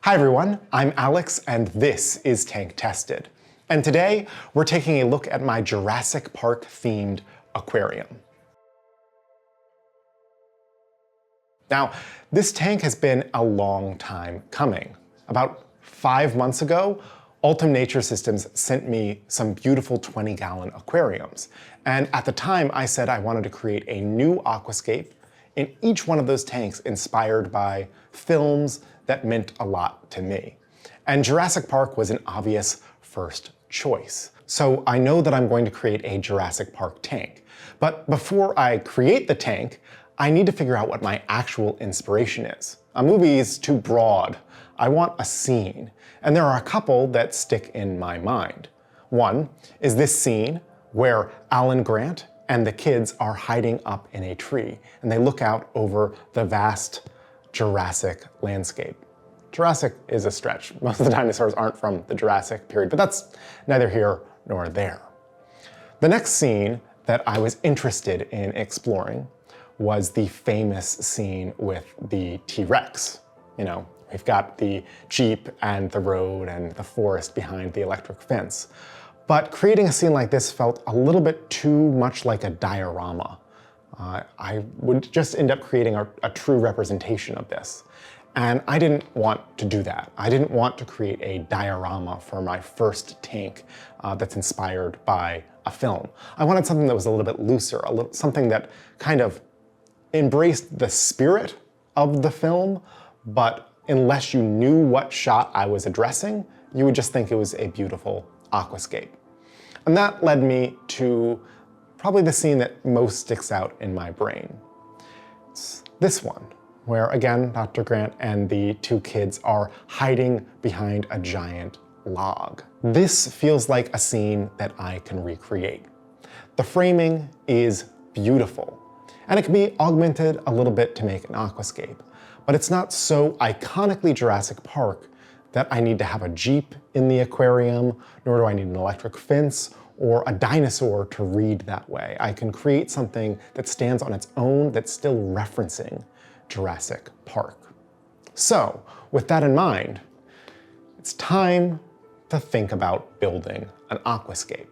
Hi everyone, I'm Alex and this is Tank Tested. And today we're taking a look at my Jurassic Park themed aquarium. Now, this tank has been a long time coming. About 5 months ago, Ultim Nature Systems sent me some beautiful 20-gallon aquariums. And at the time, I said I wanted to create a new aquascape in each one of those tanks inspired by films that meant a lot to me. And Jurassic Park was an obvious first choice. So I know that I'm going to create a Jurassic Park tank. But before I create the tank, I need to figure out what my actual inspiration is. A movie is too broad. I want a scene. And there are a couple that stick in my mind. One is this scene where Alan Grant and the kids are hiding up in a tree, and they look out over the vast Jurassic landscape. Jurassic is a stretch. Most of the dinosaurs aren't from the Jurassic period, but that's neither here nor there. The next scene that I was interested in exploring was the famous scene with the T-Rex. You know, we've got the Jeep and the road and the forest behind the electric fence. But creating a scene like this felt a little bit too much like a diorama. I would just end up creating a true representation of this. And I didn't want to do that. I didn't want to create a diorama for my first tank that's inspired by a film. I wanted something that was a little bit looser, something that kind of embraced the spirit of the film, but unless you knew what shot I was addressing, you would just think it was a beautiful aquascape. And that led me to probably the scene that most sticks out in my brain. It's this one, where again, Dr. Grant and the two kids are hiding behind a giant log. This feels like a scene that I can recreate. The framing is beautiful, and it can be augmented a little bit to make an aquascape, but it's not so iconically Jurassic Park that I need to have a Jeep in the aquarium, nor do I need an electric fence or a dinosaur to read that way. I can create something that stands on its own that's still referencing Jurassic Park. So, with that in mind, it's time to think about building an aquascape.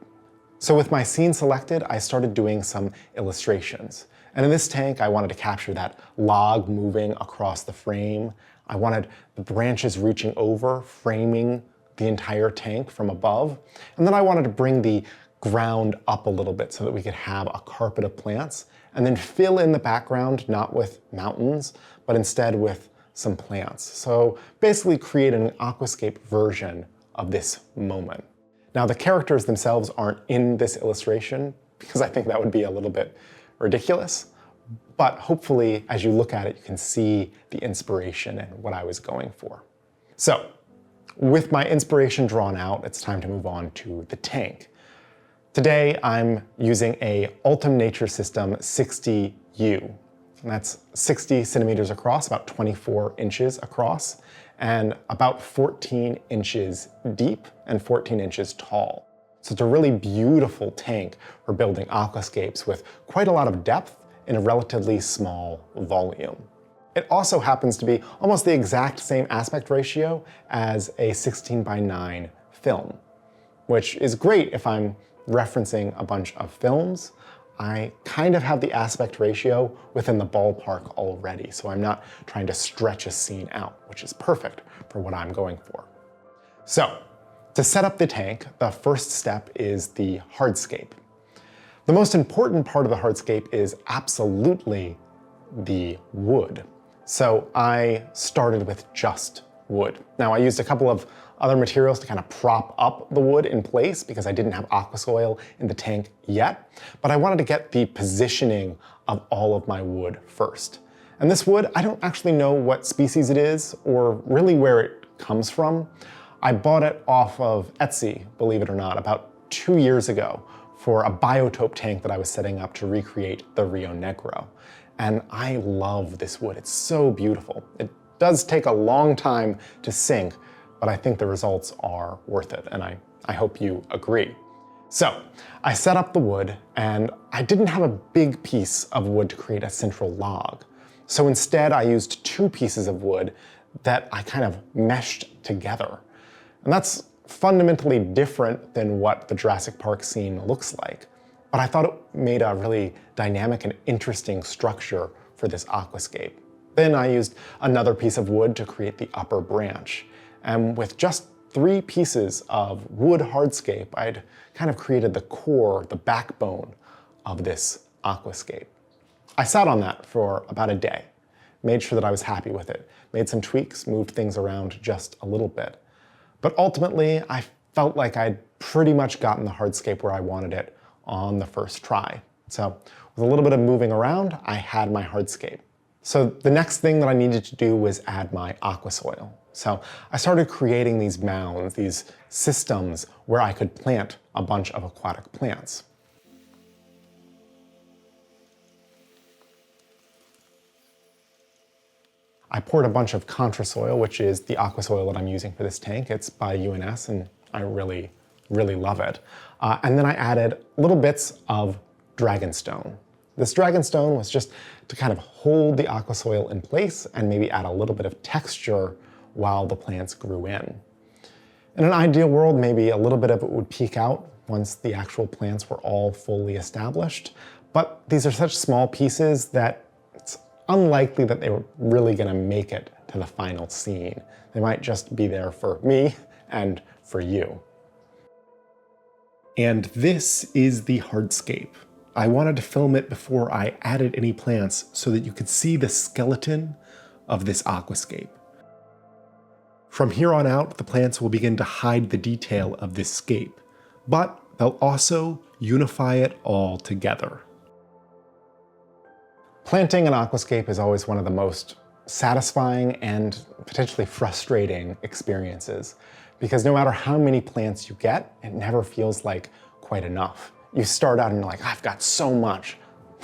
So with my scene selected, I started doing some illustrations. And in this tank, I wanted to capture that log moving across the frame. I wanted the branches reaching over, framing the entire tank from above. And then I wanted to bring the ground up a little bit so that we could have a carpet of plants, and then fill in the background, not with mountains, but instead with some plants. So basically create an aquascape version of this moment. Now the characters themselves aren't in this illustration because I think that would be a little bit ridiculous, but hopefully as you look at it, you can see the inspiration and what I was going for. So with my inspiration drawn out, it's time to move on to the tank. Today, I'm using a Ultim Nature System 60U. And that's 60 centimeters across, about 24 inches across, and about 14 inches deep and 14 inches tall. So it's a really beautiful tank for building aquascapes with quite a lot of depth in a relatively small volume. It also happens to be almost the exact same aspect ratio as a 16:9 film, which is great if I'm referencing a bunch of films. I kind of have the aspect ratio within the ballpark already, so I'm not trying to stretch a scene out, which is perfect for what I'm going for. So, to set up the tank, the first step is the hardscape. The most important part of the hardscape is absolutely the wood. So I started with just wood. Now I used a couple of other materials to kind of prop up the wood in place because I didn't have aqua soil in the tank yet, but I wanted to get the positioning of all of my wood first. And this wood, I don't actually know what species it is or really where it comes from. I bought it off of Etsy, believe it or not, about 2 years ago for a biotope tank that I was setting up to recreate the Rio Negro. And I love this wood, it's so beautiful. It does take a long time to sink, but I think the results are worth it, and I hope you agree. So I set up the wood, and I didn't have a big piece of wood to create a central log. So instead I used 2 pieces of wood that I kind of meshed together. And that's fundamentally different than what the Jurassic Park scene looks like. But I thought it made a really dynamic and interesting structure for this aquascape. Then I used another piece of wood to create the upper branch. And with just 3 pieces of wood hardscape, I'd kind of created the core, the backbone of this aquascape. I sat on that for about a day, made sure that I was happy with it, made some tweaks, moved things around just a little bit. But ultimately, I felt like I'd pretty much gotten the hardscape where I wanted it on the first try. So with a little bit of moving around, I had my hardscape. So the next thing that I needed to do was add my aqua soil. So I started creating these mounds, these systems where I could plant a bunch of aquatic plants. I poured a bunch of contra soil, which is the aqua soil that I'm using for this tank. It's by UNS, and I really, really love it. And then I added little bits of dragonstone. This dragonstone was just to kind of hold the aqua soil in place and maybe add a little bit of texture while the plants grew in. In an ideal world, maybe a little bit of it would peek out once the actual plants were all fully established. But these are such small pieces that it's unlikely that they were really gonna make it to the final scene. They might just be there for me and for you. And this is the hardscape. I wanted to film it before I added any plants so that you could see the skeleton of this aquascape. From here on out, the plants will begin to hide the detail of this scape, but they'll also unify it all together. Planting an aquascape is always one of the most satisfying and potentially frustrating experiences, because no matter how many plants you get, it never feels like quite enough. You start out and you're like, I've got so much.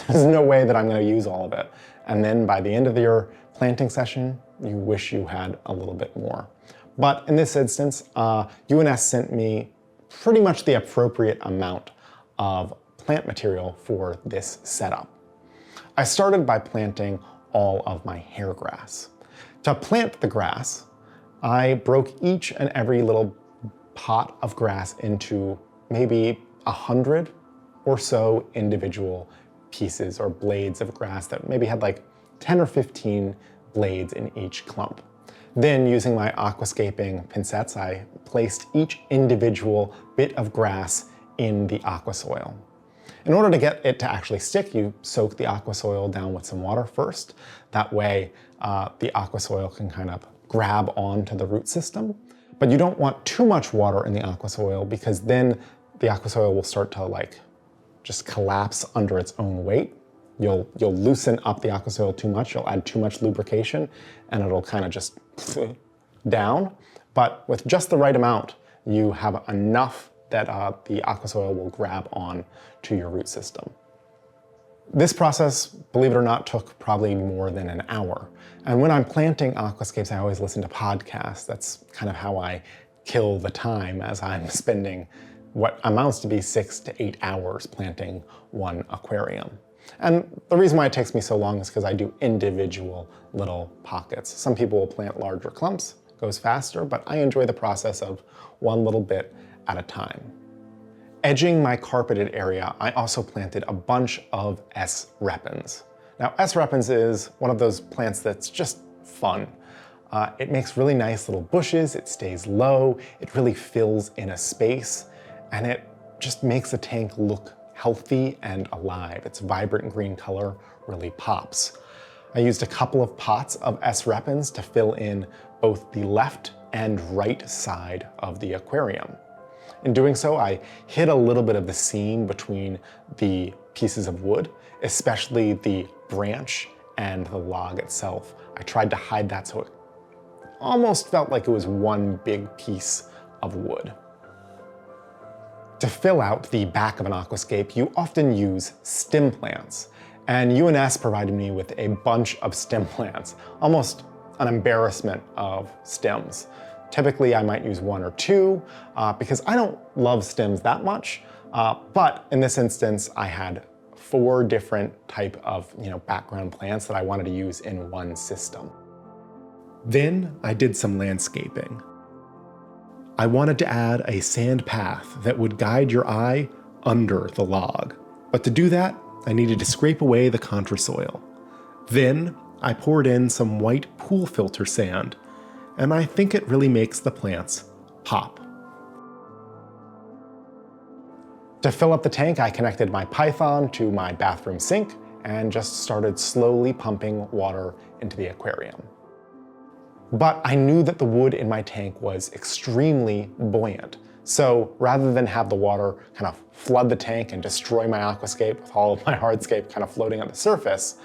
There's no way that I'm gonna use all of it. And then by the end of your planting session, you wish you had a little bit more. But in this instance, UNS sent me pretty much the appropriate amount of plant material for this setup. I started by planting all of my hair grass. To plant the grass, I broke each and every little pot of grass into maybe 100 or so individual pieces or blades of grass that maybe had like 10 or 15 blades in each clump. Then, using my aquascaping pincettes, I placed each individual bit of grass in the aqua soil. In order to get it to actually stick, you soak the aqua soil down with some water first. That way, the aqua soil can kind of grab onto the root system. But you don't want too much water in the aqua soil, because then the aqua soil will start to just collapse under its own weight. You'll loosen up the aqua soil too much, you'll add too much lubrication, and it'll kind of just down. But with just the right amount, you have enough that the aqua soil will grab on to your root system. This process, believe it or not, took probably more than an hour. And when I'm planting aquascapes, I always listen to podcasts. That's kind of how I kill the time, as I'm spending what amounts to be 6 to 8 hours planting one aquarium. And the reason why it takes me so long is because I do individual little pockets. Some people will plant larger clumps, goes faster, but I enjoy the process of one little bit at a time. Edging my carpeted area, I also planted a bunch of S. repens. Now, S. repens is one of those plants that's just fun. It makes really nice little bushes, it stays low, it really fills in a space, and it just makes the tank look healthy and alive. Its vibrant green color really pops. I used a couple of pots of S. repens to fill in both the left and right side of the aquarium. In doing so, I hid a little bit of the seam between the pieces of wood, especially the branch and the log itself. I tried to hide that so it almost felt like it was one big piece of wood. To fill out the back of an aquascape, you often use stem plants. And UNS provided me with a bunch of stem plants, almost an embarrassment of stems. Typically, I might use 1 or 2 because I don't love stems that much. But in this instance, I had 4 different type of background plants that I wanted to use in one system. Then I did some landscaping. I wanted to add a sand path that would guide your eye under the log. But to do that, I needed to scrape away the contrasoil. Then I poured in some white pool filter sand, and I think it really makes the plants pop. To fill up the tank, I connected my Python to my bathroom sink and just started slowly pumping water into the aquarium. But I knew that the wood in my tank was extremely buoyant. So rather than have the water kind of flood the tank and destroy my aquascape with all of my hardscape kind of floating on the surface,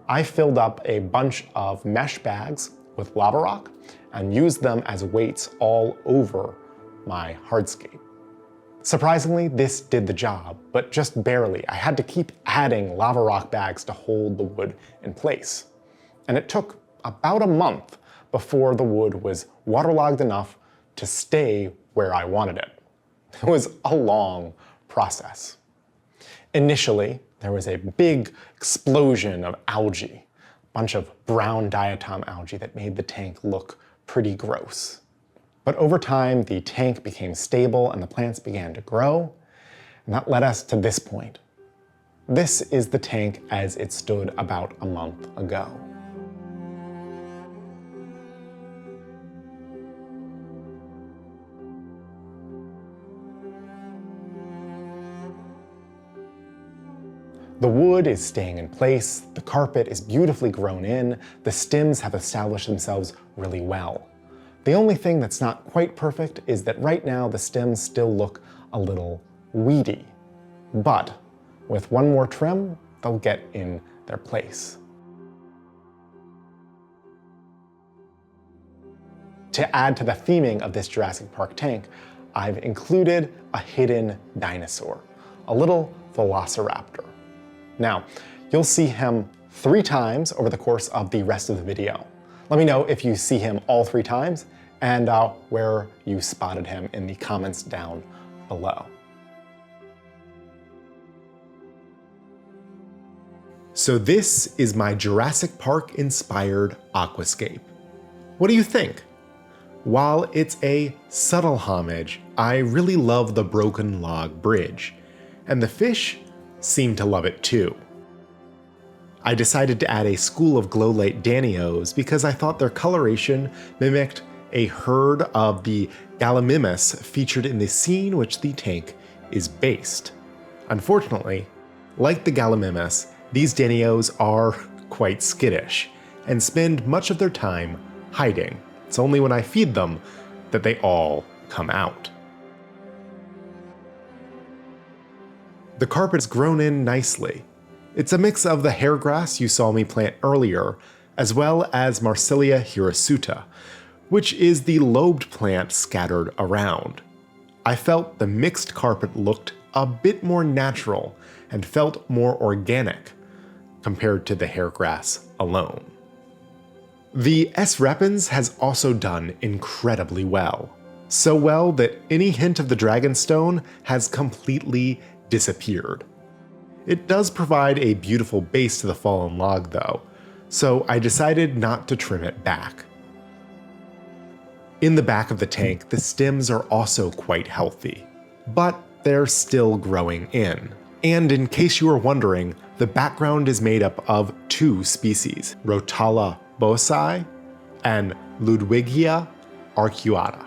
I filled up a bunch of mesh bags with lava rock and used them as weights all over my hardscape. Surprisingly, this did the job, but just barely. I had to keep adding lava rock bags to hold the wood in place. And it took about a month before the wood was waterlogged enough to stay where I wanted it. It was a long process. Initially, there was a big explosion of algae, a bunch of brown diatom algae that made the tank look pretty gross. But over time, the tank became stable and the plants began to grow, and that led us to this point. This is the tank as it stood about a month ago. The wood is staying in place, the carpet is beautifully grown in, the stems have established themselves really well. The only thing that's not quite perfect is that right now the stems still look a little weedy. But with one more trim, they'll get in their place. To add to the theming of this Jurassic Park tank, I've included a hidden dinosaur, a little velociraptor. Now, you'll see him 3 times over the course of the rest of the video. Let me know if you see him all 3 times and where you spotted him in the comments down below. So this is my Jurassic Park inspired aquascape. What do you think? While it's a subtle homage, I really love the broken log bridge, and the fish seem to love it too. I decided to add a school of glow light danios because I thought their coloration mimicked a herd of the gallimimus featured in the scene which the tank is based. Unfortunately, like the gallimimus, these danios are quite skittish and spend much of their time hiding. It's only when I feed them that they all come out. The carpet's grown in nicely. It's a mix of the hairgrass you saw me plant earlier, as well as Marsilea hirsuta, which is the lobed plant scattered around. I felt the mixed carpet looked a bit more natural and felt more organic compared to the hairgrass alone. The S. Repens has also done incredibly well. So well that any hint of the dragonstone has completely disappeared. It does provide a beautiful base to the fallen log though, so I decided not to trim it back. In the back of the tank, the stems are also quite healthy, but they're still growing in. And in case you are wondering, the background is made up of 2 species, Rotala bosae and Ludwigia arcuata.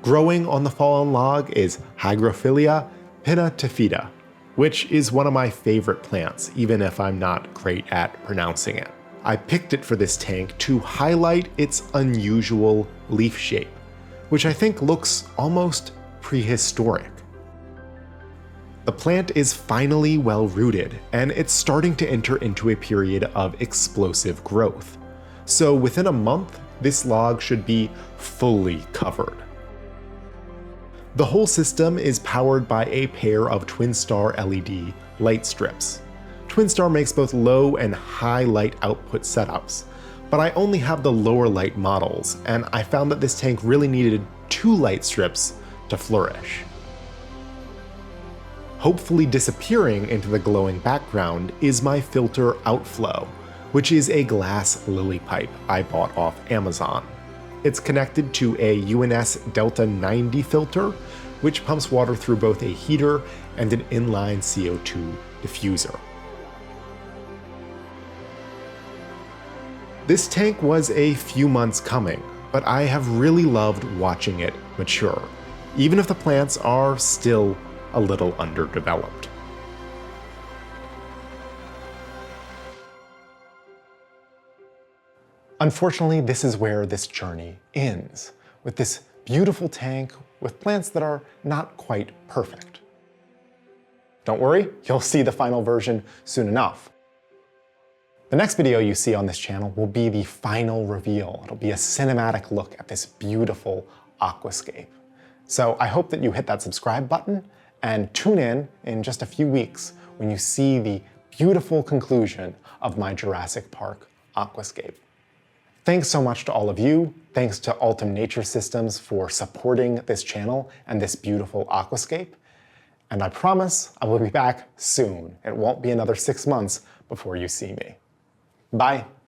Growing on the fallen log is hygrophila Pinnatifida, which is one of my favorite plants, even if I'm not great at pronouncing it. I picked it for this tank to highlight its unusual leaf shape, which I think looks almost prehistoric. The plant is finally well rooted, and it's starting to enter into a period of explosive growth. So within a month, this log should be fully covered. The whole system is powered by a pair of Twinstar LED light strips. Twinstar makes both low and high light output setups, but I only have the lower light models, and I found that this tank really needed 2 light strips to flourish. Hopefully disappearing into the glowing background is my filter outflow, which is a glass lily pipe I bought off Amazon. It's connected to a UNS Delta 90 filter, which pumps water through both a heater and an inline CO2 diffuser. This tank was a few months coming, but I have really loved watching it mature, even if the plants are still a little underdeveloped. Unfortunately, this is where this journey ends, with this beautiful tank with plants that are not quite perfect. Don't worry, you'll see the final version soon enough. The next video you see on this channel will be the final reveal. It'll be a cinematic look at this beautiful aquascape. So I hope that you hit that subscribe button and tune in just a few weeks when you see the beautiful conclusion of my Jurassic Park aquascape. Thanks so much to all of you. Thanks to Altum Nature Systems for supporting this channel and this beautiful aquascape. And I promise I will be back soon. It won't be another 6 months before you see me. Bye.